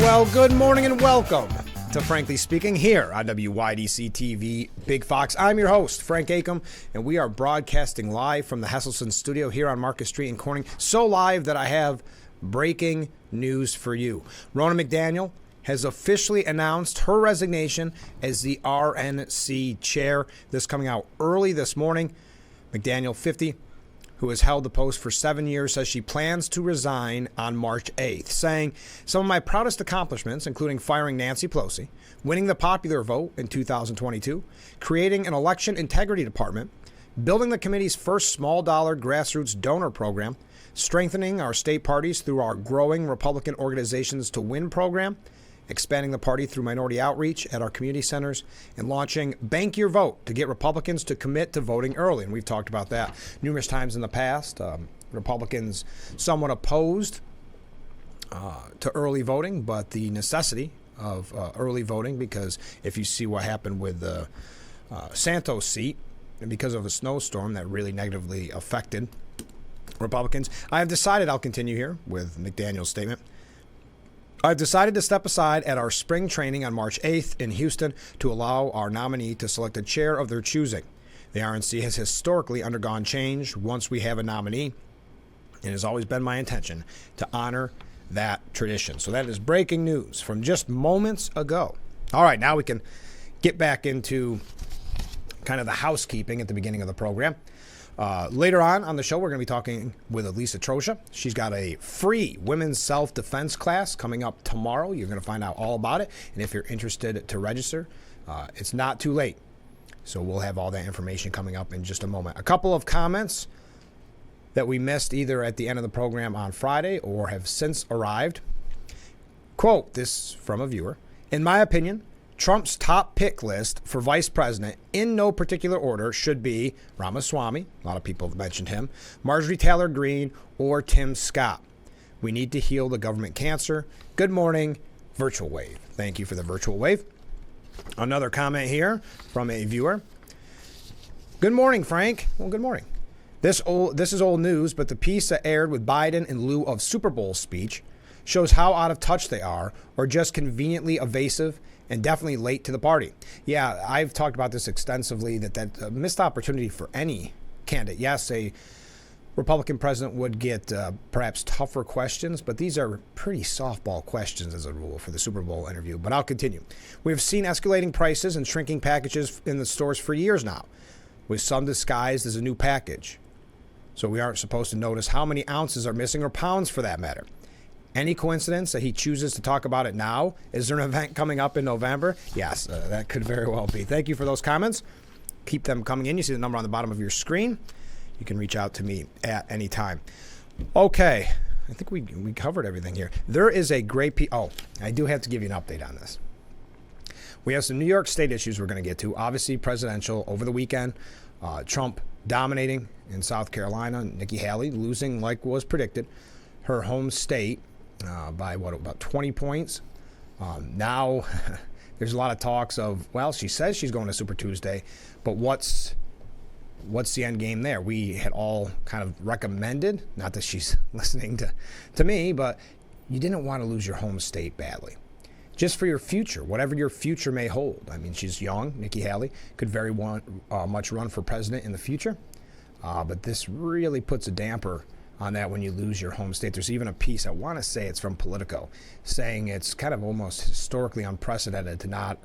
Well, good morning and welcome to Frankly Speaking here on WYDC TV Big Fox. I'm your host, Frank Acom, and we are broadcasting live from the Hesselson studio here on Market Street in Corning. So live that I have breaking news for you. Ronna McDaniel has officially announced her resignation as the RNC chair. This coming out early this morning. McDaniel, 50, who has held the post for 7 years, says she plans to resign on March 8th, saying, "Some of my proudest accomplishments, including firing Nancy Pelosi, winning the popular vote in 2022, creating an election integrity department, building the committee's first small-dollar grassroots donor program, strengthening our state parties through our growing Republican Organizations to Win program, expanding the party through minority outreach at our community centers, and launching Bank Your Vote to get Republicans to commit to voting early." And we've talked about that numerous times in the past. Republicans somewhat opposed to early voting, but the necessity of early voting, because if you see what happened with the Santos seat, and because of a snowstorm that really negatively affected Republicans, I have decided I'll continue here with McDaniel's statement. "I've decided to step aside at our spring training on March 8th in Houston to allow our nominee to select a chair of their choosing. The RNC has historically undergone change once we have a nominee. It has always been my intention to honor that tradition." So that is breaking news from just moments ago. All right, now we can get back into kind of the housekeeping at the beginning of the program. Later on the show, we're going to be talking with Alisa Troccia. She's got a free women's self-defense class coming up tomorrow. You're going to find out all about it. And if you're interested to register, it's not too late. So we'll have all that information coming up in just a moment. A couple of comments that we missed either at the end of the program on Friday or have since arrived. Quote, this from a viewer: "In my opinion, Trump's top pick list for vice president, in no particular order, should be Ramaswamy," a lot of people have mentioned him, "Marjorie Taylor Greene, or Tim Scott. We need to heal the government cancer. Good morning, Virtual Wave." Thank you for the Virtual Wave. Another comment here from a viewer. "Good morning, Frank." Well, good morning. This is old news, but the piece that aired with Biden in lieu of Super Bowl speech shows how out of touch they are, or just conveniently evasive and definitely late to the party. Yeah, I've talked about this extensively, that's a missed opportunity for any candidate. Yes, a Republican president would get perhaps tougher questions, but these are pretty softball questions as a rule for the Super Bowl interview. But I'll continue. "We've seen escalating prices and shrinking packages in the stores for years now, with some disguised as a new package. So we aren't supposed to notice how many ounces are missing, or pounds for that matter. Any coincidence that he chooses to talk about it now? Is there an event coming up in November?" Yes, that could very well be. Thank you for those comments. Keep them coming in. You see the number on the bottom of your screen. You can reach out to me at any time. Okay, I think we covered everything here. There is a great I do have to give you an update on this. We have some New York State issues we're going to get to. Obviously, presidential over the weekend. Trump dominating in South Carolina. Nikki Haley losing like was predicted. Her home state by about 20 points. Now there's a lot of talks of, well, she says she's going to Super Tuesday, but what's the end game there? We had all kind of recommended, not that she's listening to me, but you didn't want to lose your home state badly. Just for your future, whatever your future may hold. I mean, she's young. Nikki Haley could very much run for president in the future, but this really puts a damper on that when you lose your home state. There's even a piece, I want to say it's from Politico, saying it's kind of almost historically unprecedented to not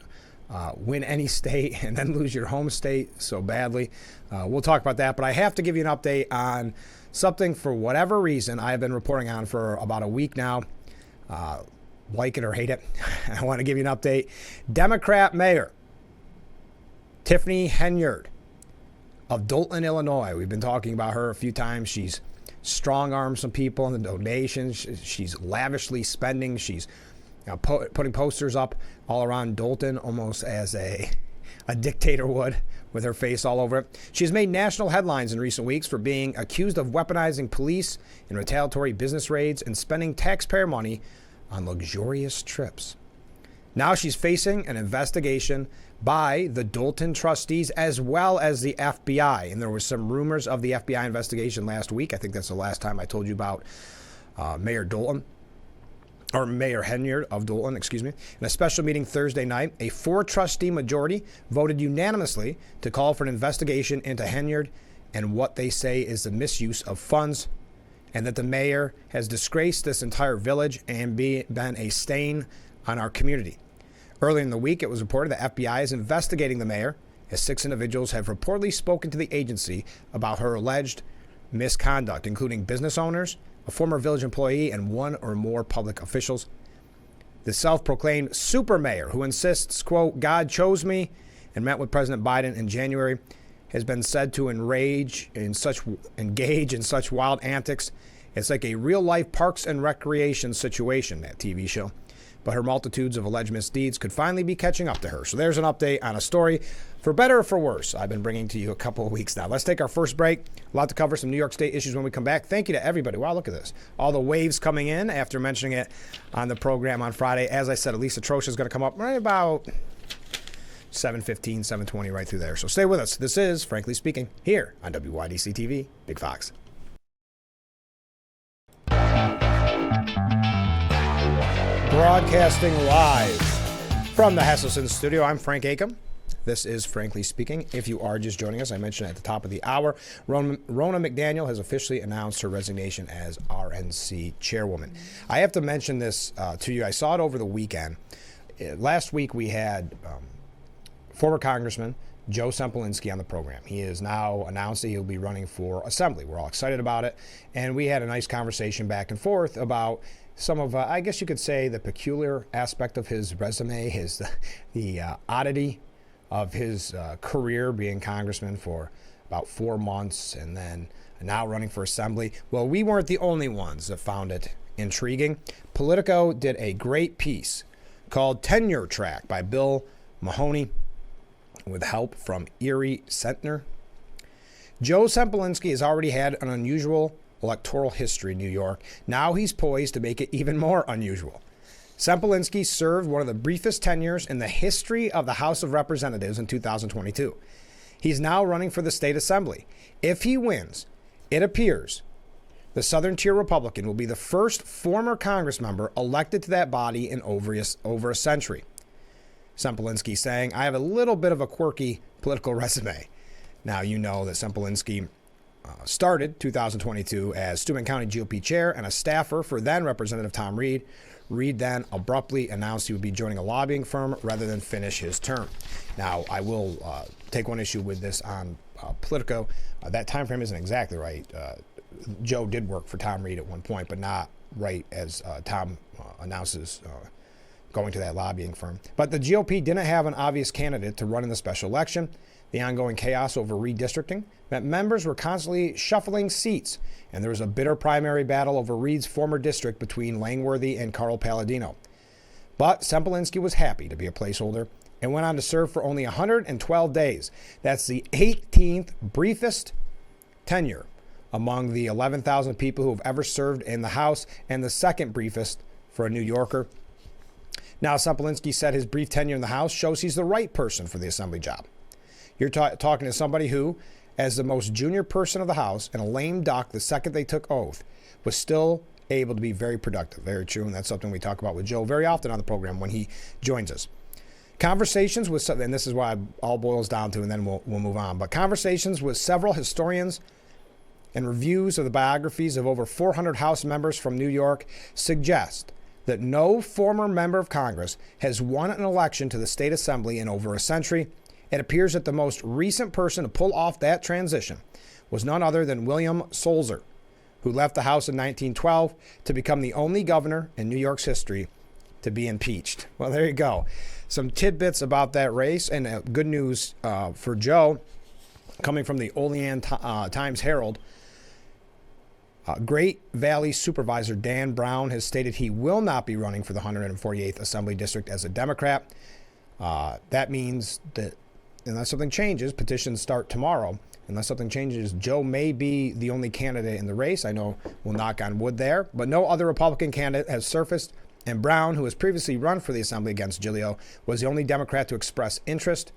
win any state and then lose your home state so badly. We'll talk about that, but I have to give you an update on something for whatever reason I've been reporting on for about a week now. Like it or hate it, I want to give you an update. Democrat Mayor Tiffany Henyard of Dolton, Illinois. We've been talking about her a few times. She's strong-armed some people in the donations. She's lavishly spending. She's putting posters up all around Dolton, almost as a dictator would, with her face all over it. She's made national headlines in recent weeks for being accused of weaponizing police in retaliatory business raids and spending taxpayer money on luxurious trips. Now she's facing an investigation by the Dolton trustees as well as the FBI. And there were some rumors of the FBI investigation last week. I think that's the last time I told you about Mayor Dolton. or Mayor Henyard of Dolan, In a special meeting Thursday night, a 4-trustee majority voted unanimously to call for an investigation into Henyard and what they say is the misuse of funds, and that the mayor has disgraced this entire village and been a stain on our community. Earlier in the week, it was reported that FBI is investigating the mayor, as 6 individuals have reportedly spoken to the agency about her alleged misconduct, including business owners, a former village employee, and 1 or more public officials. The self-proclaimed super mayor, who insists, quote, God chose me, and met with President Biden in January, has been said to engage in such wild antics. It's like a real-life Parks and Recreation situation, that TV show. But her multitudes of alleged misdeeds could finally be catching up to her. So there's an update on a story, for better or for worse, I've been bringing to you a couple of weeks now. Let's take our first break. A lot to cover, some New York State issues when we come back. Thank you to everybody. Wow, look at this. All the waves coming in after mentioning it on the program on Friday. As I said, Alisa Troccia is going to come up right about 7:15, 7:20, right through there. So stay with us. This is Frankly Speaking here on WYDC TV, Big Fox. Broadcasting live from the Hesselson studio, I'm Frank Acom. This is Frankly Speaking. If you are just joining us, I mentioned at the top of the hour, Rona McDaniel has officially announced her resignation as RNC chairwoman. I have to mention this to you. I saw it over the weekend. Last week we had former Congressman Joe Semplinsky on the program. He has now announced that he'll be running for Assembly. We're all excited about it. And we had a nice conversation back and forth about some of, I guess you could say, the peculiar aspect of his resume, the oddity of his career being congressman for about 4 months and then now running for Assembly. Well, we weren't the only ones that found it intriguing. Politico did a great piece called Tenure Track by Bill Mahoney with help from Erie Sentner. Joe Semplinsky has already had an unusual electoral history in New York. Now he's poised to make it even more unusual. Semplinsky served one of the briefest tenures in the history of the House of Representatives in 2022. He's now running for the state assembly. If he wins, it appears the Southern Tier Republican will be the first former Congress member elected to that body in over a century. Semplinsky saying, I have a little bit of a quirky political resume. Now, you know that Semplinsky started 2022 as Steuben County GOP chair and a staffer for then Representative Tom Reed. Reed then abruptly announced he would be joining a lobbying firm rather than finish his term. Now, I will take one issue with this on Politico. That time frame isn't exactly right. Joe did work for Tom Reed at one point, but not right as Tom announces going to that lobbying firm. But the GOP didn't have an obvious candidate to run in the special election. The ongoing chaos over redistricting meant members were constantly shuffling seats, and there was a bitter primary battle over Reed's former district between Langworthy and Carl Palladino. But Semplinsky was happy to be a placeholder and went on to serve for only 112 days. That's the 18th briefest tenure among the 11,000 people who have ever served in the House, and the second briefest for a New Yorker. Now, Semplinsky said his brief tenure in the House shows he's the right person for the Assembly job. You're talking to somebody who, as the most junior person of the House and a lame duck the second they took oath, was still able to be very productive. Very true, and that's something we talk about with Joe very often on the program when he joins us. Conversations with, and this is what it all boils down to, and then we'll move on, but conversations with several historians and reviews of the biographies of over 400 House members from New York suggest that no former member of Congress has won an election to the state assembly in over a century. It appears that the most recent person to pull off that transition was none other than William Solzer, who left the House in 1912 to become the only governor in New York's history to be impeached. Well, there you go. Some tidbits about that race, and good news for Joe, coming from the Olean Times-Herald. Great Valley Supervisor Dan Brown has stated he will not be running for the 148th Assembly District as a Democrat. That means that unless something changes, petitions start tomorrow. Unless something changes, Joe may be the only candidate in the race. I know we'll knock on wood there, but no other Republican candidate has surfaced. And Brown, who has previously run for the Assembly against Giglio, was the only Democrat to express interest.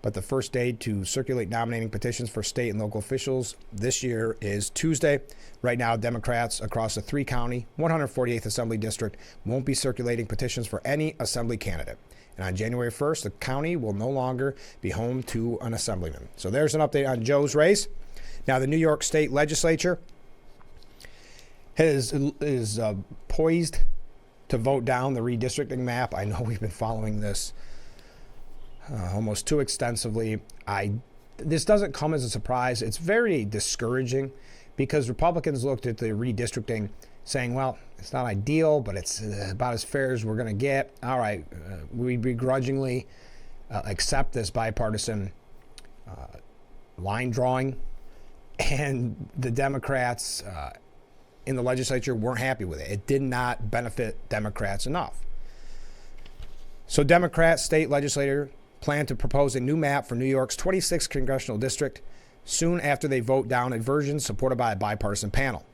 But the first day to circulate nominating petitions for state and local officials this year is Tuesday. Right now, Democrats across the 3-county, 148th Assembly District won't be circulating petitions for any assembly candidate. And on January 1st, the county will no longer be home to an assemblyman. So there's an update on Joe's race. Now, the New York State Legislature is poised to vote down the redistricting map. I know we've been following this almost too extensively. This doesn't come as a surprise. It's very discouraging because Republicans looked at the redistricting saying, well, it's not ideal, but it's about as fair as we're going to get. All right, we begrudgingly accept this bipartisan line drawing. And the Democrats in the legislature weren't happy with it. It did not benefit Democrats enough. So Democrats, state legislator, plan to propose a new map for New York's 26th congressional district soon after they vote down a version supported by a bipartisan panel.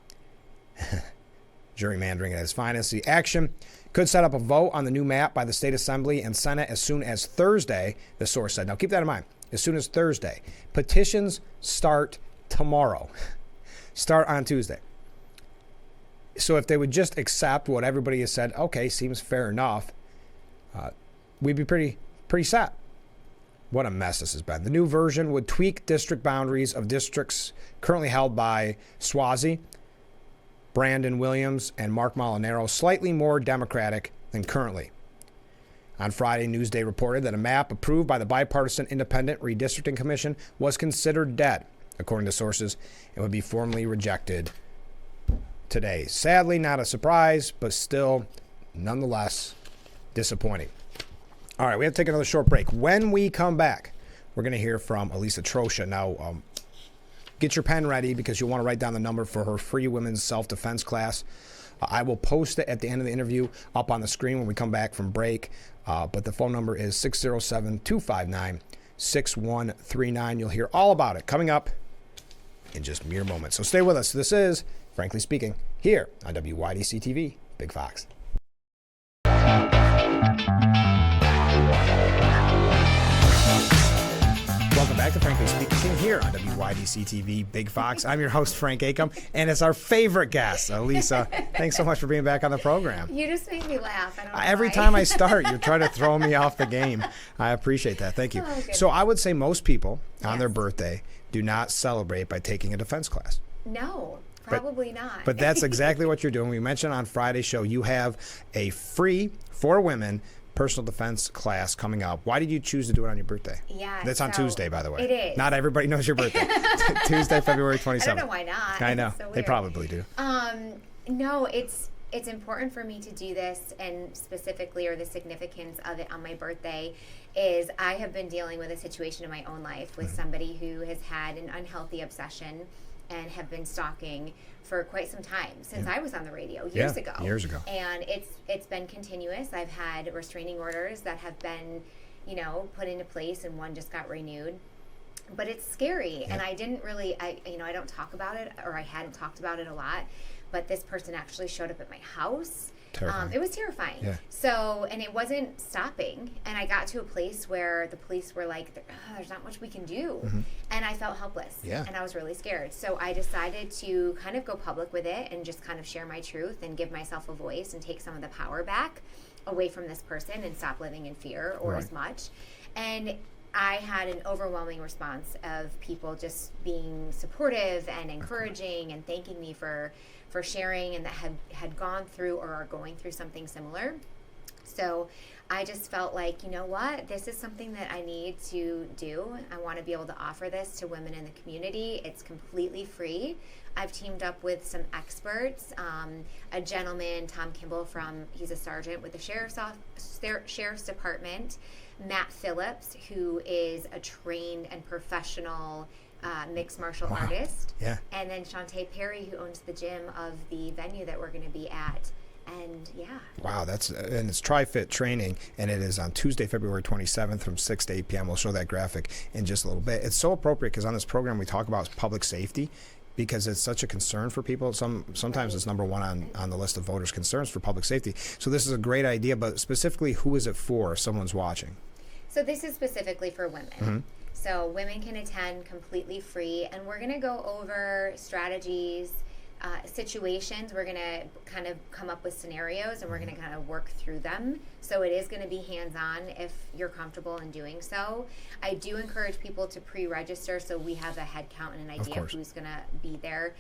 Gerrymandering at its finest. The action could set up a vote on the new map by the state assembly and Senate as soon as Thursday, the source said. Now keep that in mind. As soon as Thursday. Petitions start tomorrow. Start on Tuesday. So if they would just accept what everybody has said, okay, seems fair enough, we'd be pretty set. What a mess this has been. The new version would tweak district boundaries of districts currently held by Swazi, Brandon Williams, and Mark Molinaro, slightly more Democratic than currently. On Friday, Newsday reported that a map approved by the Bipartisan Independent Redistricting Commission was considered dead, according to sources, and would be formally rejected today. Sadly, not a surprise, but still, nonetheless, disappointing. All right, we have to take another short break. When we come back, we're going to hear from Alisa Troccia. Now, get your pen ready because you'll want to write down the number for her free women's self-defense class. I will post it at the end of the interview up on the screen when we come back from break. But the phone number is 607-259-6139. You'll hear all about it coming up in just mere moments. So stay with us. This is Frankly Speaking here on WYDC TV, Big Fox. Welcome back to Frankly Speaking here on WYDC TV, Big Fox. I'm your host, Frank Acom, and it's our favorite guest, Alisa. Thanks so much for being back on the program. You just make me laugh. I don't know Every why. time I start, you're trying to throw me off the game. I appreciate that. Thank you. Oh, So I would say most people on Yes. their birthday do not celebrate by taking a defense class. No, probably not. But that's exactly what you're doing. We mentioned on Friday's show you have a free, for women, personal defense class coming up. Why did you choose to do it on your birthday? Yeah, That's on so Tuesday, by the way. it is. Not everybody knows your birthday. Tuesday, February 27th. I don't know why not. I know. It's so They weird. probably do. No, it's important for me to do this, and specifically, or the significance of it on my birthday, is I have been dealing with a situation in my own life with somebody who has had an unhealthy obsession and have been stalking for quite some time, since I was on the radio years ago. Years ago. And it's been continuous. I've had restraining orders that have been, put into place, and one just got renewed. But it's scary, and I didn't really, I don't talk about it, or I hadn't talked about it a lot, but this person actually showed up at my house. Terrifying. It was terrifying. Yeah. So, and it wasn't stopping, and I got to a place where the police were like, there's not much we can do. And I felt helpless. Yeah. And I was really scared. So I decided to kind of go public with it and just kind of share my truth and give myself a voice and take some of the power back away from this person and stop living in fear or as much. And I had an overwhelming response of people just being supportive and encouraging and thanking me for sharing, and that had gone through or are going through something similar. So I just felt like, you know what, this is something that I need to do. I want to be able to offer this to women in the community. It's completely free. I've teamed up with some experts, a gentleman, Tom Kimball, he's a sergeant with the Sheriff's Department, Matt Phillips, who is a trained and professional mixed martial artist. Yeah. And then Shantae Perry, who owns the gym of the venue that we're going to be at. And yeah. Wow, and it's TriFit training, and it is on Tuesday, February 27th from 6 to 8 p.m. We'll show that graphic in just a little bit. It's so appropriate because on this program we talk about public safety because it's such a concern for people. Sometimes it's number one on the list of voters' concerns for public safety. So this is a great idea, but specifically, who is it for if someone's watching? So this is specifically for women. So women can attend completely free, and we're going to go over strategies, situations. We're going to kind of come up with scenarios, and we're going to kind of work through them. So it is going to be hands-on if you're comfortable in doing so. I do encourage people to pre-register so we have a head count and an idea of who's going to be there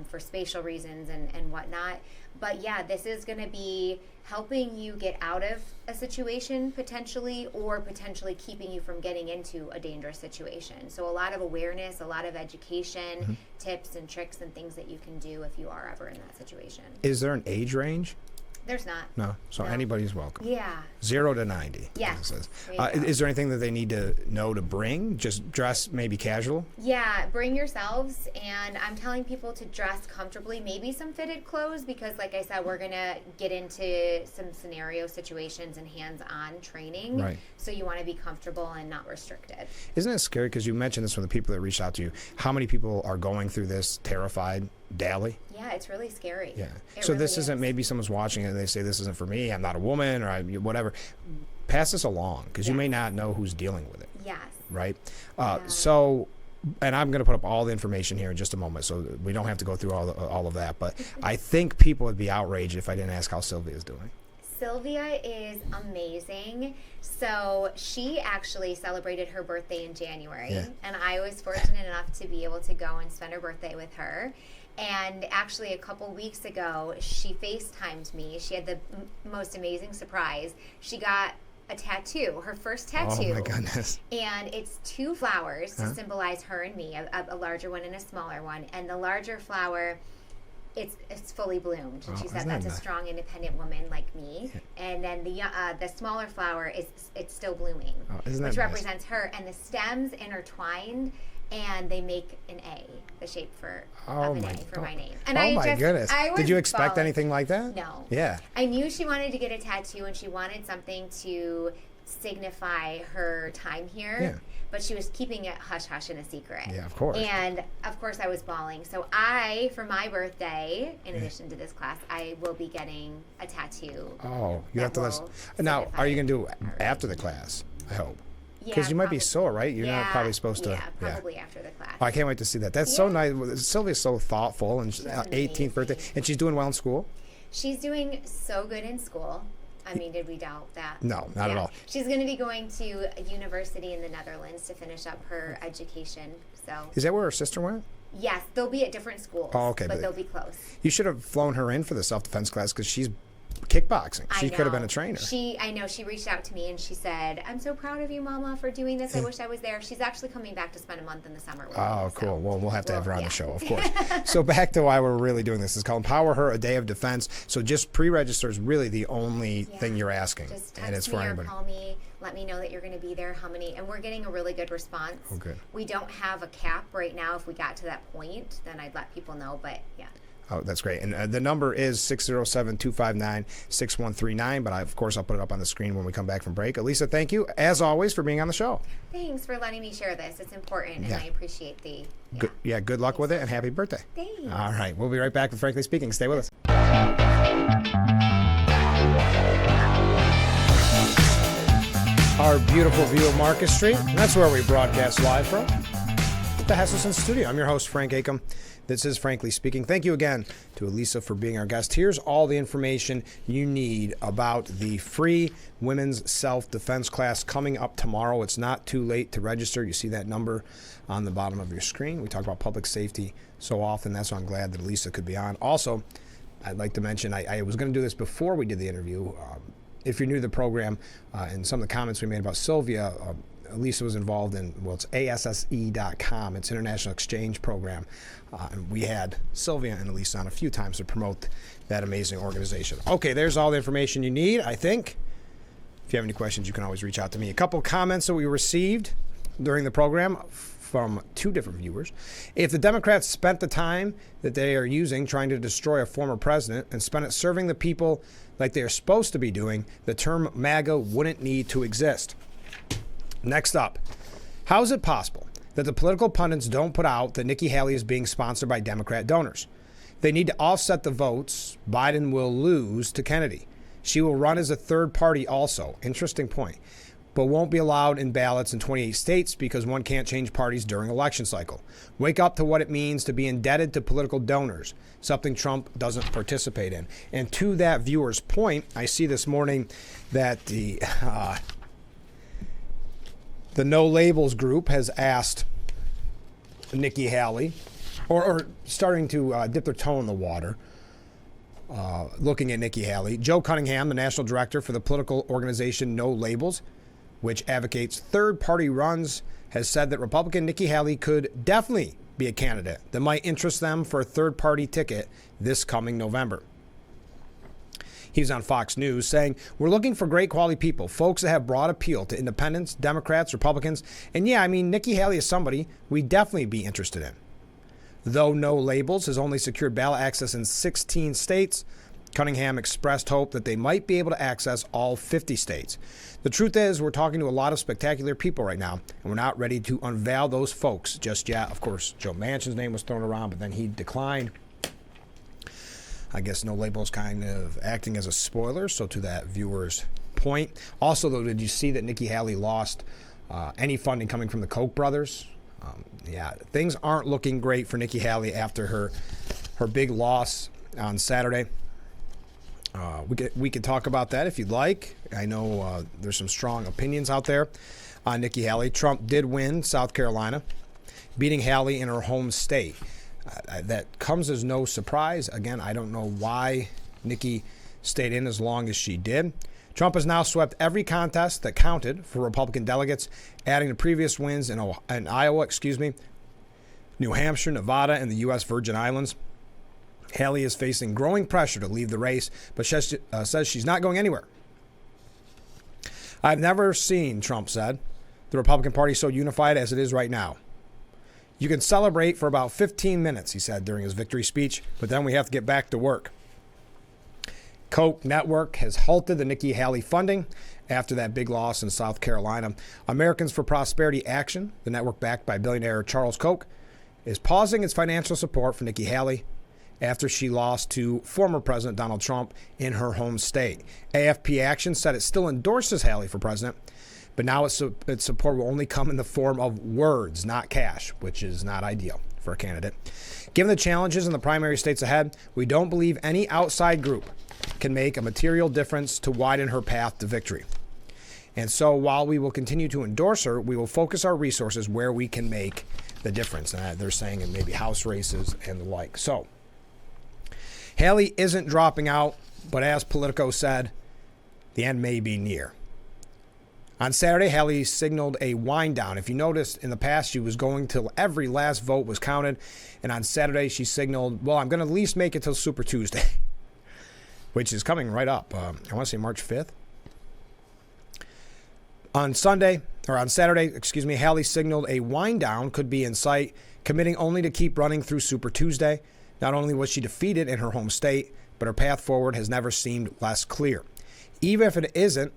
for spatial reasons and whatnot. But yeah, this is going to be helping you get out of a situation potentially, or potentially keeping you from getting into a dangerous situation. So a lot of awareness, a lot of education, tips and tricks and things that you can do if you are ever in that situation. Is there an age range? There's not. No. So anybody's welcome. Yeah. 0 to 90. Yes. Is there anything that they need to know to bring? Just dress maybe casual? Yeah, bring yourselves, and I'm telling people to dress comfortably, maybe some fitted clothes, because like I said, we're going to get into some scenario situations and hands-on training. Right. So you want to be comfortable and not restricted. Isn't it scary? Because you mentioned this from the people that reached out to you. How many people are going through this terrified daily? Yeah, it's really scary. Yeah. It So really this isn't, maybe someone's watching it and they say, this isn't for me, I'm not a woman, or whatever. Pass this along, because you may not know who's dealing with it. Yes. Right? So, and I'm going to put up all the information here in just a moment, so we don't have to go through all of that. But I think people would be outraged if I didn't ask how Sylvia's doing. Sylvia is amazing. So she actually celebrated her birthday in January, and I was fortunate enough to be able to go and spend her birthday with her. And actually, a couple weeks ago, she FaceTimed me. She had the most amazing surprise. She got a tattoo, her first tattoo. Oh my goodness. And it's 2 flowers to symbolize her and me, a larger one and a smaller one. And the larger flower, it's fully bloomed. And she said that's a strong, independent woman like me. Yeah. And then the smaller flower it's still blooming, which represents her. And the stems intertwined, and they make an A, the shape of an A for my name. And goodness. Did you expect anything like that? No. Yeah. I knew she wanted to get a tattoo, and she wanted something to signify her time here. Yeah. But she was keeping it hush-hush and a secret. Yeah, of course. And, of course, I was bawling. So for my birthday, in addition to this class, I will be getting a tattoo. Oh, you have to listen. Now, are you going to do it after the class, I hope? Because you might be sore, right? You're not probably supposed to. Yeah, probably after the class. Oh, I can't wait to see that. That's so nice. Sylvia's so thoughtful, and 18th birthday, and she's doing well in school. She's doing so good in school. I mean, did we doubt that? No, not at all. She's going to be going to a university in the Netherlands to finish up her education. So. Is that where her sister went? Yes, they'll be at different schools. Oh, okay, but they'll be close. You should have flown her in for the self-defense class, because she's kickboxing. She could have been a trainer. I know. She reached out to me and she said, "I'm so proud of you, Mama, for doing this. I wish I was there." She's actually coming back to spend a month in the summer with me. Oh, cool. Well, we'll have to have her on the show, of course. So back to why we're really doing this. It's called Empower Her, a Day of Defense. So just pre-register is really the only thing you're asking. Just text me or call me. Let me know that you're going to be there, how many, and we're getting a really good response. Oh, good. We don't have a cap right now. If we got to that point, then I'd let people know, but yeah. Oh, that's great. And the number is 607-259-6139. But of course, I'll put it up on the screen when we come back from break. Alisa, thank you, as always, for being on the show. Thanks for letting me share this. It's important, and I appreciate the... Good luck with it, and happy birthday. Thanks. All right. We'll be right back with Frankly Speaking. Stay with us. Our beautiful view of Market Street. That's where we broadcast live from. The Hesselson Studio. I'm your host, Frank Acom. This is Frankly Speaking. Thank you again to Alisa for being our guest. Here's all the information you need about the free women's self-defense class coming up tomorrow. It's not too late to register. You see that number on the bottom of your screen. We talk about public safety so often. That's why I'm glad that Alisa could be on. Also, I'd like to mention, I was going to do this before we did the interview. If you're new to the program, and some of the comments we made about Sylvia, Alisa was involved in, it's ASSE.com. It's International Exchange Program. And we had Sylvia and Alisa on a few times to promote that amazing organization. Okay, there's all the information you need, I think. If you have any questions, you can always reach out to me. A couple comments that we received during the program from 2 different viewers. If the Democrats spent the time that they are using trying to destroy a former president and spent it serving the people like they are supposed to be doing, the term MAGA wouldn't need to exist. Next up, how is it possible that the political pundits don't put out that Nikki Haley is being sponsored by Democrat donors? They need to offset the votes Biden will lose to Kennedy. She will run as a third party also. Interesting point. but won't be allowed in ballots in 28 states because one can't change parties during election cycle. Wake up to what it means to be indebted to political donors, something Trump doesn't participate in. And to that viewer's point, I see this morning that the No Labels group has asked Nikki Haley, or starting to dip their toe in the water, looking at Nikki Haley. Joe Cunningham, the national director for the political organization No Labels, which advocates third-party runs, has said that Republican Nikki Haley could definitely be a candidate that might interest them for a third-party ticket this coming November. He's on Fox News saying, "We're looking for great quality people, folks that have broad appeal to independents, Democrats, Republicans. And yeah, I mean, Nikki Haley is somebody we'd definitely be interested in." Though No Labels has only secured ballot access in 16 states, Cunningham expressed hope that they might be able to access all 50 states. The truth is, we're talking to a lot of spectacular people right now, and we're not ready to unveil those folks just yet. Of course, Joe Manchin's name was thrown around, but then he declined. I guess No Labels kind of acting as a spoiler, so to that viewer's point. Also, though, did you see that Nikki Haley lost any funding coming from the Koch brothers? Yeah, things aren't looking great for Nikki Haley after her big loss on Saturday. We could talk about that if you'd like. I know there's some strong opinions out there on Nikki Haley. Trump did win South Carolina, beating Haley in her home state. That comes as no surprise. Again, I don't know why Nikki stayed in as long as she did. Trump has now swept every contest that counted for Republican delegates, adding to previous wins in Iowa, New Hampshire, Nevada, and the U.S. Virgin Islands. Haley is facing growing pressure to leave the race, but says she's not going anywhere. "I've never seen," Trump said, "the Republican Party so unified as it is right now. You can celebrate for about 15 minutes," he said during his victory speech, "but then we have to get back to work." Koch network has halted the Nikki Haley funding after that big loss in South Carolina. Americans for Prosperity Action, the network backed by billionaire Charles Koch, is pausing its financial support for Nikki Haley after she lost to former President Donald Trump in her home state. AFP Action said it still endorses Haley for president, but now its support will only come in the form of words, not cash, which is not ideal for a candidate. Given the challenges in the primary states ahead, we don't believe any outside group can make a material difference to widen her path to victory. And so while we will continue to endorse her, we will focus our resources where we can make the difference. And they're saying in maybe House races and the like. So Haley isn't dropping out, but as Politico said, the end may be near. On Saturday, Haley signaled a wind down. If you noticed, in the past, she was going till every last vote was counted. And on Saturday, she signaled, well, I'm going to at least make it till Super Tuesday, which is coming right up. I want to say March 5th. On Saturday, Haley signaled a wind down could be in sight, committing only to keep running through Super Tuesday. Not only was she defeated in her home state, but her path forward has never seemed less clear. Even if it isn't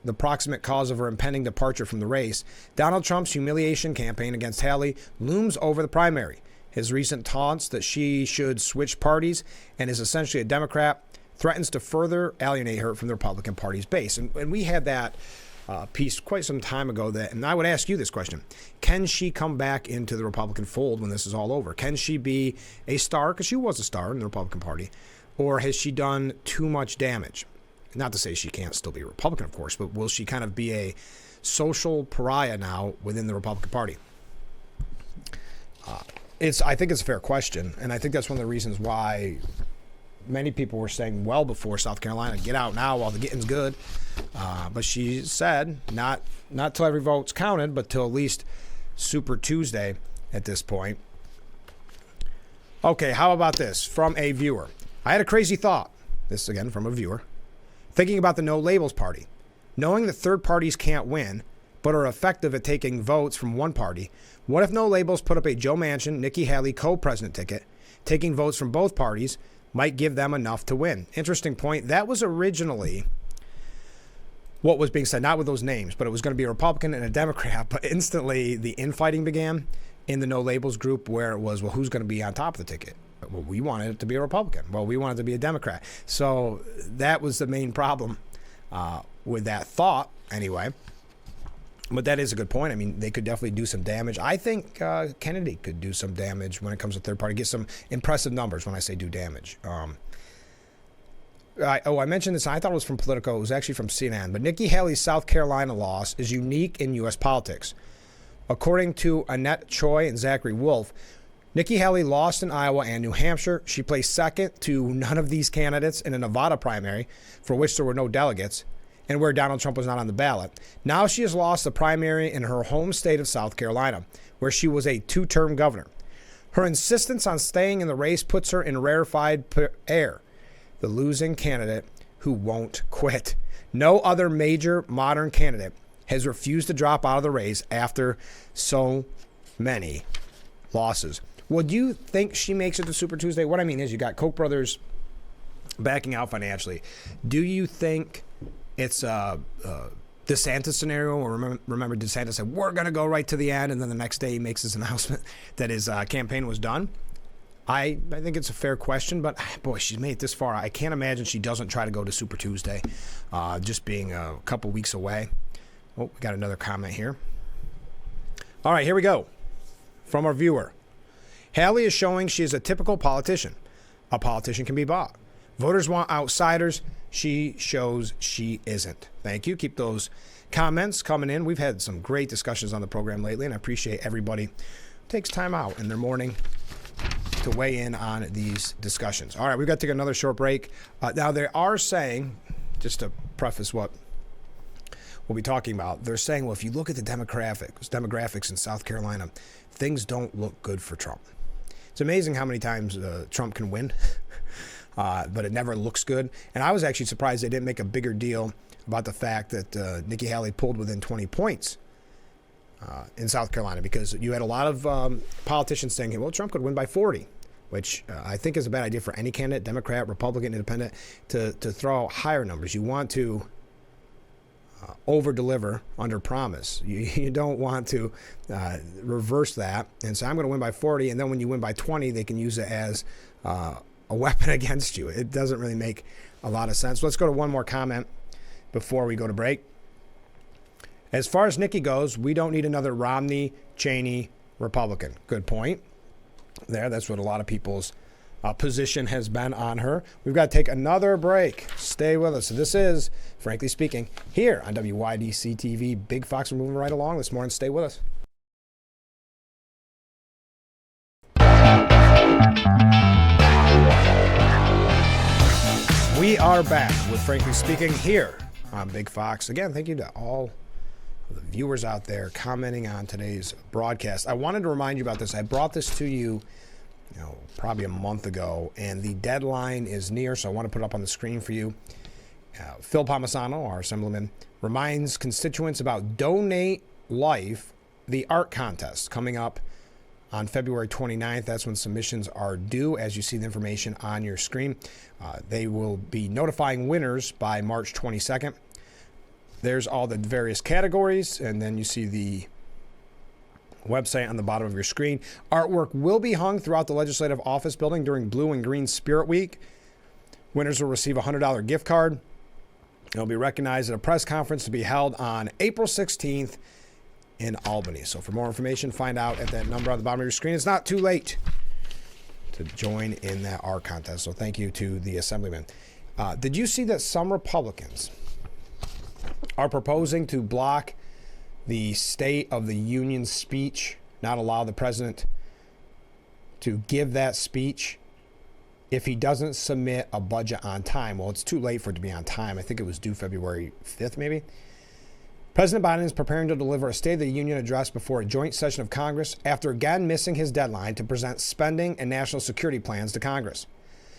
the proximate cause of her impending departure from the race, Donald Trump's humiliation campaign against Haley looms over the primary. His recent taunts that she should switch parties and is essentially a Democrat threatens to further alienate her from the Republican Party's base. And we had that piece quite some time ago, and I would ask you this question. Can she come back into the Republican fold when this is all over? Can she be a star, because she was a star in the Republican Party, or has she done too much damage? Not to say she can't still be a Republican, of course, but will she kind of be a social pariah now within the Republican Party? I think it's a fair question, and I think that's one of the reasons why many people were saying well before South Carolina, get out now while the getting's good. But she said not till every vote's counted, but till at least Super Tuesday at this point. Okay, how about this from a viewer? I had a crazy thought. This again from a viewer. Thinking about the No Labels Party. Knowing that third parties can't win, but are effective at taking votes from one party, what if No Labels put up a Joe Manchin, Nikki Haley co-president ticket? Taking votes from both parties might give them enough to win. Interesting point. That was originally what was being said, not with those names, but it was going to be a Republican and a Democrat. But instantly the infighting began in the No Labels group, where it was, well, who's going to be on top of the ticket? Well, we wanted it to be a Republican. Well, we wanted it to be a Democrat. So that was the main problem with that thought anyway. But that is a good point. I mean, they could definitely do some damage. I think Kennedy could do some damage when it comes to third party, get some impressive numbers when I say do damage. I mentioned this. I thought it was from Politico. It was actually from CNN. But Nikki Haley's South Carolina loss is unique in U.S. politics. According to Annette Choi and Zachary Wolf, Nikki Haley lost in Iowa and New Hampshire. She placed second to none of these candidates in a Nevada primary, for which there were no delegates, and where Donald Trump was not on the ballot. Now she has lost the primary in her home state of South Carolina, where she was a two-term governor. Her insistence on staying in the race puts her in rarefied air, the losing candidate who won't quit. No other major modern candidate has refused to drop out of the race after so many losses. Well, do you think she makes it to Super Tuesday? What I mean is you got Koch brothers backing out financially. Do you think it's a DeSantis scenario? Or remember DeSantis said, we're going to go right to the end, and then the next day he makes his announcement that his campaign was done? I think it's a fair question, but boy, she's made it this far. I can't imagine she doesn't try to go to Super Tuesday, just being a couple weeks away. Oh, we got another comment here. All right, here we go. From our viewer. Haley is showing she is a typical politician. A politician can be bought. Voters want outsiders. She shows she isn't. Thank you. Keep those comments coming in. We've had some great discussions on the program lately, and I appreciate everybody who takes time out in their morning to weigh in on these discussions. All right, we've got to take another short break. Now, they are saying, just to preface what we'll be talking about, they're saying, well, if you look at the demographics in South Carolina, things don't look good for Trump. It's amazing how many times Trump can win, but it never looks good. And I was actually surprised they didn't make a bigger deal about the fact that Nikki Haley pulled within 20 points in South Carolina, because you had a lot of politicians saying, well, Trump could win by 40, which I think is a bad idea for any candidate, Democrat, Republican, Independent, to throw out higher numbers. You want to over-deliver under promise. You don't want to reverse that and say, I'm going to win by 40, and then when you win by 20, they can use it as a weapon against you. It doesn't really make a lot of sense. Let's go to one more comment before we go to break. As far as Nikki goes, we don't need another Romney, Cheney, Republican. Good point there. That's what a lot of people's position has been on her. We've got to take another break. Stay with us. So this is, Frankly Speaking, here on WYDC TV. Big Fox, we're moving right along this morning. Stay with us. We are back with Frankly Speaking here on Big Fox. Again, thank you to all the viewers out there commenting on today's broadcast. I wanted to remind you about this. I brought this to you, probably a month ago, and the deadline is near, so I want to put it up on the screen for you. Phil Palmisano, our assemblyman, reminds constituents about Donate Life, the art contest coming up on February 29th. That's when submissions are due, as you see the information on your screen. They will be notifying winners by March 22nd. There's all the various categories, and then you see the website on the bottom of your screen. Artwork will be hung throughout the Legislative Office Building during Blue and Green Spirit Week. Winners will receive a $100 gift card. They'll be recognized at a press conference to be held on April 16th in Albany. So for more information, find out at that number on the bottom of your screen. It's not too late to join in that art contest. So thank you to the assemblyman. Did you see that some Republicans are proposing to block the State of the Union speech, not allow the president to give that speech if he doesn't submit a budget on time? Well, it's too late for it to be on time. I think it was due February 5th, maybe. President Biden is preparing to deliver a State of the Union address before a joint session of Congress after again missing his deadline to present spending and national security plans to Congress.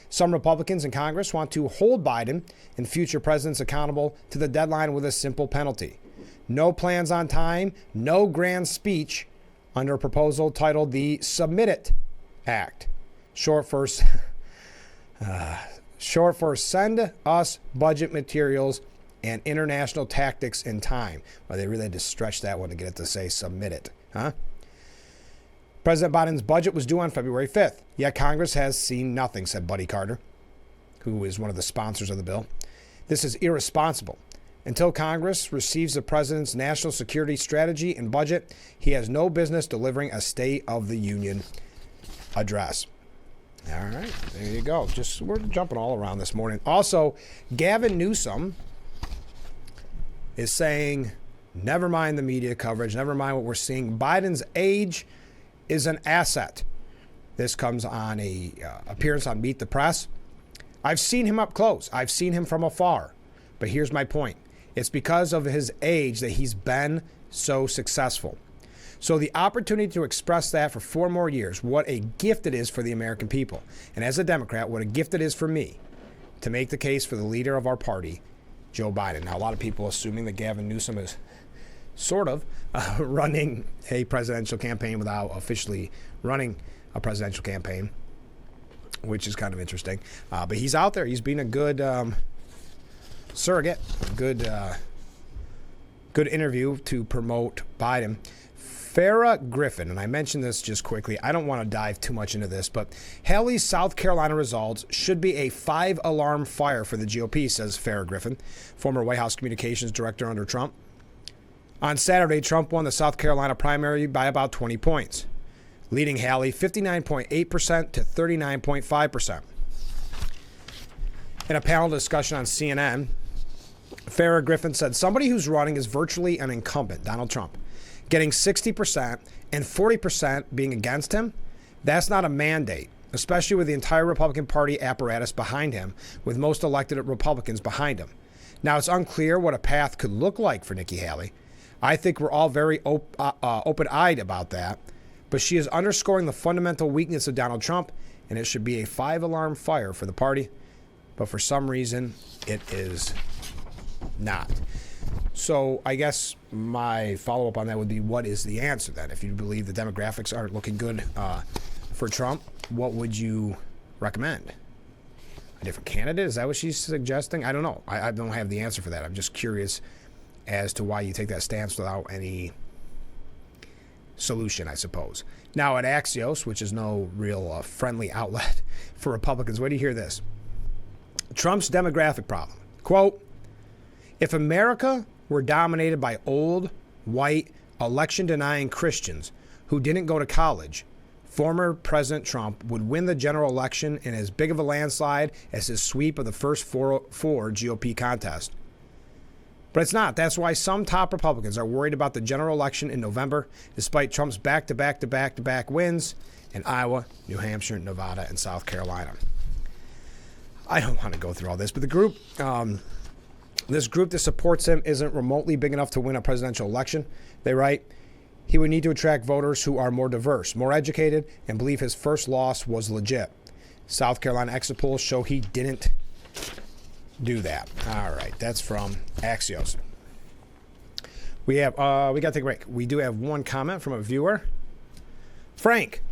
Some Republicans in Congress want to hold Biden and future presidents accountable to the deadline with a simple penalty: no plans on time, no grand speech, under a proposal titled the Submit It Act, short for Send Us Budget Materials and International Tactics in Time. Well, they really had to stretch that one to get it to say submit it, huh? President Biden's budget was due on February 5th, yet Congress has seen nothing, said Buddy Carter, who is one of the sponsors of the bill. This is irresponsible. Until Congress receives the president's national security strategy and budget, he has no business delivering a State of the Union address. All right, there you go. We're jumping all around this morning. Also, Gavin Newsom is saying, never mind the media coverage, never mind what we're seeing. Biden's age is an asset. This comes on a appearance on Meet the Press. I've seen him up close. I've seen him from afar. But here's my point. It's because of his age that he's been so successful. So the opportunity to express that for 4 more years, what a gift it is for the American people. And as a Democrat, what a gift it is for me to make the case for the leader of our party, Joe Biden. Now, a lot of people assuming that Gavin Newsom is sort of running a presidential campaign without officially running a presidential campaign, which is kind of interesting. But he's out there. He's been a good surrogate, good interview to promote Biden. Farrah Griffin, and I mentioned this just quickly. I don't want to dive too much into this, but Haley's South Carolina results should be a 5-alarm fire for the GOP, says Farrah Griffin, former White House communications director under Trump. On Saturday, Trump won the South Carolina primary by about 20 points, leading Haley 59.8% to 39.5%. In a panel discussion on CNN, Farrah Griffin said somebody who's running is virtually an incumbent, Donald Trump, getting 60% and 40% being against him. That's not a mandate, especially with the entire Republican Party apparatus behind him, with most elected Republicans behind him. Now, it's unclear what a path could look like for Nikki Haley. I think we're all very open-eyed about that, but she is underscoring the fundamental weakness of Donald Trump, and it should be a 5-alarm fire for the party. But for some reason, it is not. So I guess my follow-up on that would be, what is the answer then? If you believe the demographics aren't looking good for Trump, what would you recommend? A different candidate? Is that what she's suggesting? I don't know. I don't have the answer for that. I'm just curious as to why you take that stance without any solution, I suppose. Now at Axios, which is no real friendly outlet for Republicans, where do you hear this? Trump's demographic problem. Quote, if America were dominated by old, white, election-denying Christians who didn't go to college, former President Trump would win the general election in as big of a landslide as his sweep of the first four GOP contests. But it's not. That's why some top Republicans are worried about the general election in November, despite Trump's back-to-back wins in Iowa, New Hampshire, Nevada, and South Carolina. I don't want to go through all this, but the group, this group that supports him isn't remotely big enough to win a presidential election. They write, he would need to attract voters who are more diverse, more educated, and believe his first loss was legit. South Carolina exit polls show he didn't do that. All right, that's from Axios. We got to take a break. We do have one comment from a viewer. Frank,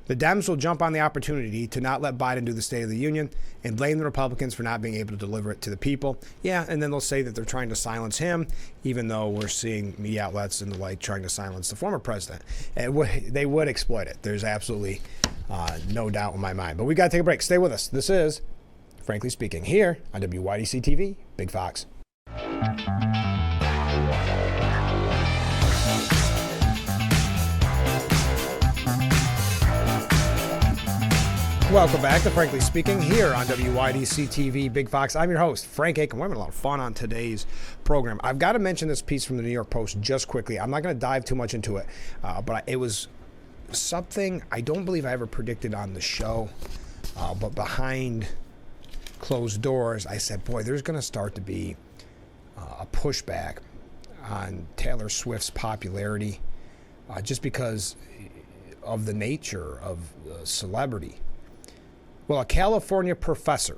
the Dems will jump on the opportunity to not let Biden do the State of the Union and blame the Republicans for not being able to deliver it to the people. Yeah, and then they'll say that they're trying to silence him, even though we're seeing media outlets and the like trying to silence the former president. And they would exploit it. There's absolutely no doubt in my mind. But we got to take a break. Stay with us. This is Frankly Speaking here on WYDC TV, Big Fox. Welcome back to Frankly Speaking here on WYDC TV, Big Fox. I'm your host, Frank Aiken. We're having a lot of fun on today's program. I've got to mention this piece from the New York Post just quickly. I'm not going to dive too much into it, but it was something I don't believe I ever predicted on the show, but behind closed doors, I said, boy, there's going to start to be a pushback on Taylor Swift's popularity just because of the nature of celebrity. Well, a California professor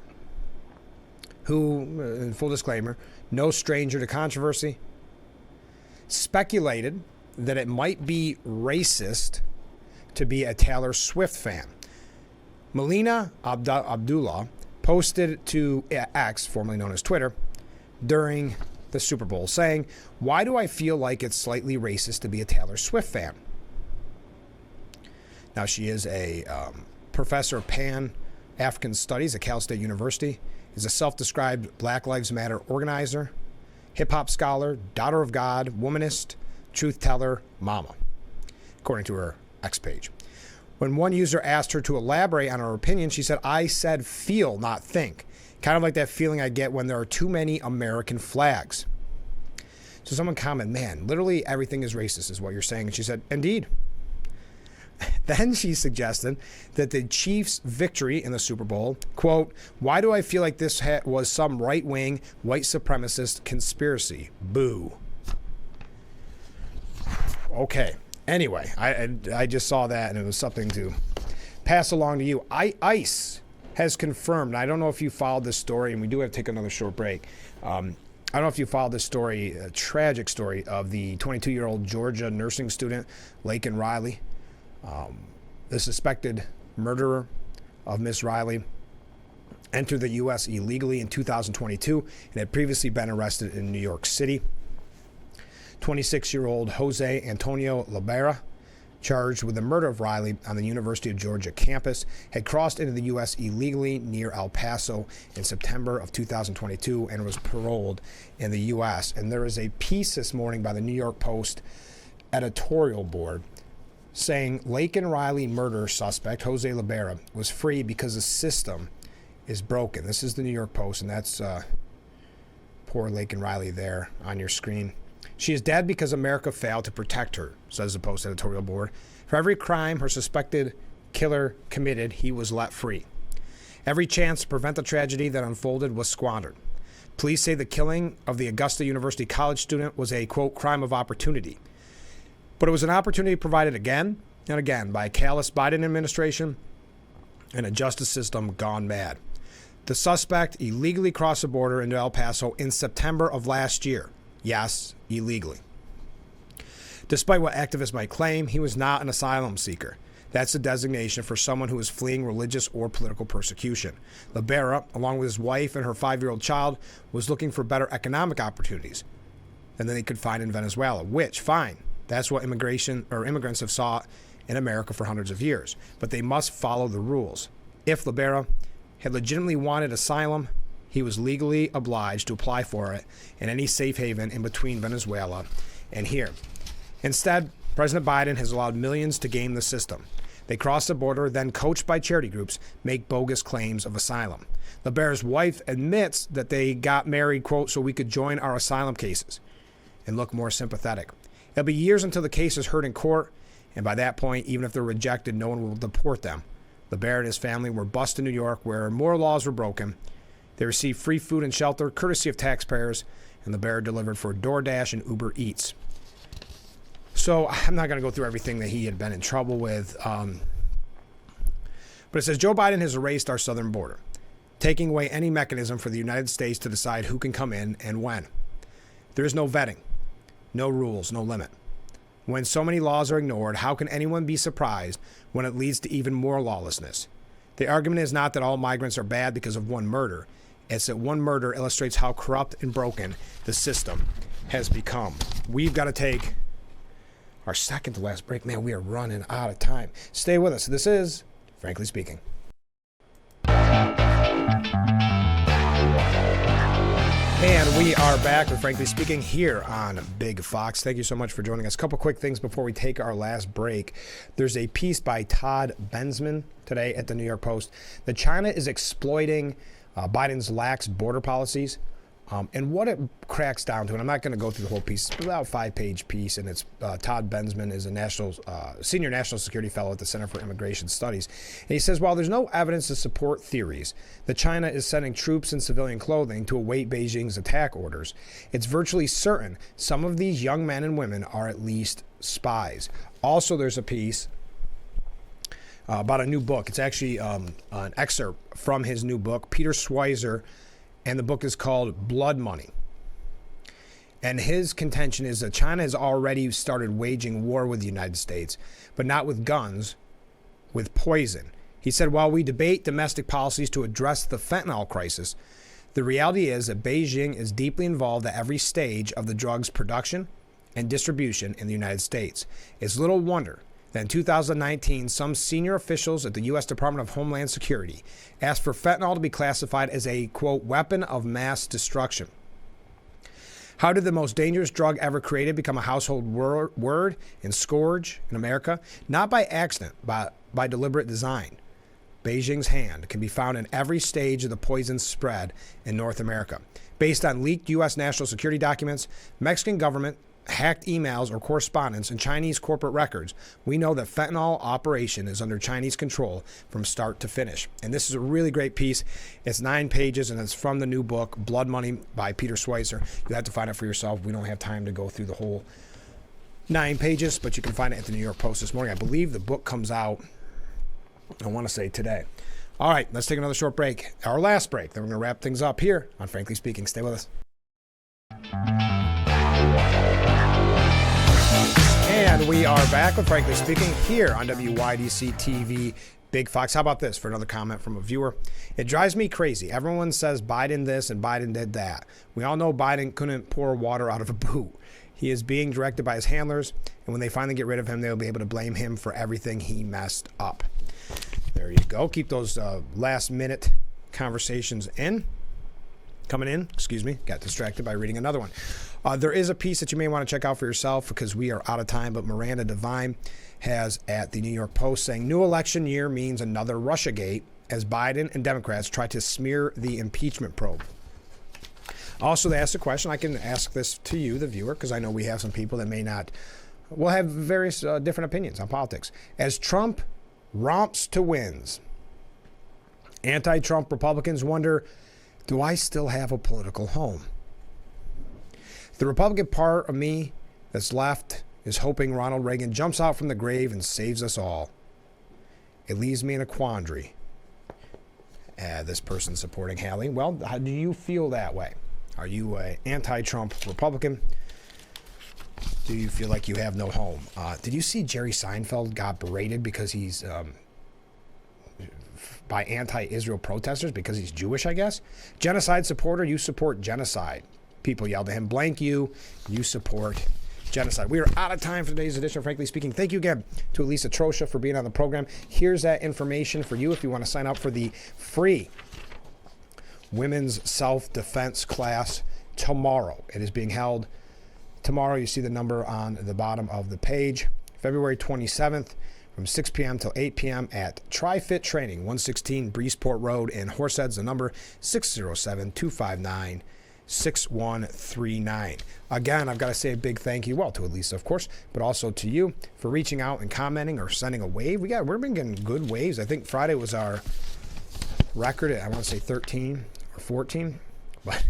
who, in full disclaimer, no stranger to controversy, speculated that it might be racist to be a Taylor Swift fan. Melina Abdullah posted to X, formerly known as Twitter, during the Super Bowl, saying, "Why do I feel like it's slightly racist to be a Taylor Swift fan?" Now, she is a professor of Pan-African Studies at Cal State University, is a self-described Black Lives Matter organizer, hip-hop scholar, daughter of God, womanist, truth teller, mama, according to her X page. When one user asked her to elaborate on her opinion, she said, "I said feel, not think. Kind of like that feeling I get when there are too many American flags." So someone commented, "Man, literally everything is racist is what you're saying." And she said, "Indeed." Then she suggested that the Chiefs' victory in the Super Bowl, quote, "Why do I feel like this was some right-wing, white supremacist conspiracy? Boo." Okay. Anyway, I just saw that, and it was something to pass along to you. ICE has confirmed, I don't know if you followed this story, and we do have to take another short break. I don't know if you followed this story, a tragic story of the 22-year-old Georgia nursing student, Laken Riley. The suspected murderer of Miss Riley entered the U.S. illegally in 2022 and had previously been arrested in New York City. 26-year-old Jose Antonio Libera, charged with the murder of Riley on the University of Georgia campus, had crossed into the U.S. illegally near El Paso in September of 2022 and was paroled in the U.S. And there is a piece this morning by the New York Post editorial board saying Laken Riley murder suspect Jose Libera was free because the system is broken. This is the New York Post, and that's poor Laken Riley there on your screen. "She is dead because America failed to protect her," says the Post editorial board. "For every crime her suspected killer committed, he was let free. Every chance to prevent the tragedy that unfolded was squandered. Police say the killing of the Augusta University college student was a, quote, crime of opportunity. But it was an opportunity provided again and again by a callous Biden administration and a justice system gone mad. The suspect illegally crossed the border into El Paso in September of last year. Yes, illegally. Despite what activists might claim, he was not an asylum seeker. That's the designation for someone who is fleeing religious or political persecution. Libera, along with his wife and her 5-year-old child, was looking for better economic opportunities than they could find in Venezuela, which, fine. That's what immigrants have sought in America for hundreds of years. But they must follow the rules. If Libera had legitimately wanted asylum, he was legally obliged to apply for it in any safe haven in between Venezuela and here. Instead, President Biden has allowed millions to game the system. They cross the border, then coached by charity groups, make bogus claims of asylum. Libera's wife admits that they got married, quote, so we could join our asylum cases and look more sympathetic. It'll be years until the case is heard in court, and by that point, even if they're rejected, no one will deport them. Libera and his family were bused in New York, where more laws were broken. They received free food and shelter, courtesy of taxpayers, and Libera delivered for DoorDash and Uber Eats. So I'm not going to go through everything that he had been in trouble with. But it says, Joe Biden has erased our southern border, taking away any mechanism for the United States to decide who can come in and when. There is no vetting. No rules, no limit. When so many laws are ignored, how can anyone be surprised when it leads to even more lawlessness? The argument is not that all migrants are bad because of one murder. It's that one murder illustrates how corrupt and broken the system has become. We've got to take our second to last break. Man, we are running out of time. Stay with us. This is Frankly Speaking. And we are back with Frankly Speaking here on Big Fox. Thank you so much for joining us. A couple quick things before we take our last break. There's a piece by Todd Bensman today at the New York Post that China is exploiting Biden's lax border policies. And what it cracks down to, and I'm not going to go through the whole piece, it's about a 5-page piece, and it's Todd Bensman is a senior national security fellow at the Center for Immigration Studies. And he says, while there's no evidence to support theories that China is sending troops in civilian clothing to await Beijing's attack orders, it's virtually certain some of these young men and women are at least spies. Also, there's a piece about a new book. It's actually an excerpt from his new book, Peter Schweizer, and the book is called Blood Money. And his contention is that China has already started waging war with the United States, but not with guns, with poison. He said, while we debate domestic policies to address the fentanyl crisis, the reality is that Beijing is deeply involved at every stage of the drug's production and distribution in the United States. It's little wonder that in 2019, some senior officials at the U.S. Department of Homeland Security asked for fentanyl to be classified as a, quote, weapon of mass destruction. How did the most dangerous drug ever created become a household word and scourge in America? Not by accident, but by deliberate design. Beijing's hand can be found in every stage of the poison spread in North America. Based on leaked U.S. national security documents, Mexican government hacked emails or correspondence, and Chinese corporate records, we know that fentanyl operation is under Chinese control from start to finish. And this is a really great piece. It's 9 pages, and it's from the new book, Blood Money by Peter Schweitzer. You'll have to find it for yourself. We don't have time to go through the whole 9 pages, but you can find it at the New York Post this morning. I believe the book comes out, I want to say today. All right, let's take another short break. Our last break. Then we're going to wrap things up here on Frankly Speaking. Stay with us. And we are back with Frankly Speaking here on WYDC TV Big Fox. How about this for another comment from a viewer? It drives me crazy. Everyone says Biden this and Biden did that. We all know Biden couldn't pour water out of a boot. He is being directed by his handlers, and when they finally get rid of him, they'll be able to blame him for everything he messed up. There you go. Keep those last-minute conversations coming in. Excuse me. Got distracted by reading another one. There is a piece that you may want to check out for yourself because we are out of time, but Miranda Devine has at the New York Post saying, new election year means another Russiagate as Biden and Democrats try to smear the impeachment probe. Also, they asked a question. I can ask this to you, the viewer, because I know we have some people that may not, will have various different opinions on politics. As Trump romps to wins, anti-Trump Republicans wonder, do I still have a political home? The Republican part of me that's left is hoping Ronald Reagan jumps out from the grave and saves us all. It leaves me in a quandary. This person supporting Hallie. Well, how do you feel that way? Are you an anti-Trump Republican? Do you feel like you have no home? Did you see Jerry Seinfeld got berated because he's by anti-Israel protesters because he's Jewish, I guess? Genocide supporter, you support genocide. People yelled at him, blank you support genocide. We are out of time for today's edition of Frankly Speaking. Thank you again to Alisa Troccia for being on the program. Here's that information for you if you want to sign up for the free women's self-defense class tomorrow. It is being held tomorrow. You see the number on the bottom of the page. February 27th from 6 p.m. till 8 p.m. at TriFit Training, 116 Breezeport Road in Horseheads. The number 607-259-6139. Again, I've got to say a big thank you, well, to Alisa, of course, but also to you for reaching out and commenting or sending a wave. We're been getting good waves. I think Friday was our record at, I want to say 13 or 14, but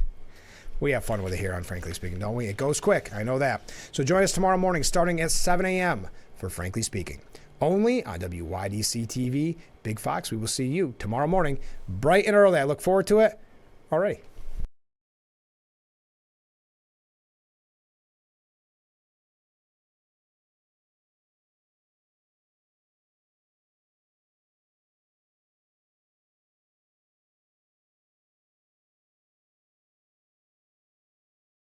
we have fun with it here on Frankly Speaking, don't we? It goes quick, I know that. So join us tomorrow morning starting at 7 a.m. for Frankly Speaking. Only on WYDC TV, Big Fox. We will see you tomorrow morning, bright and early. I look forward to it already.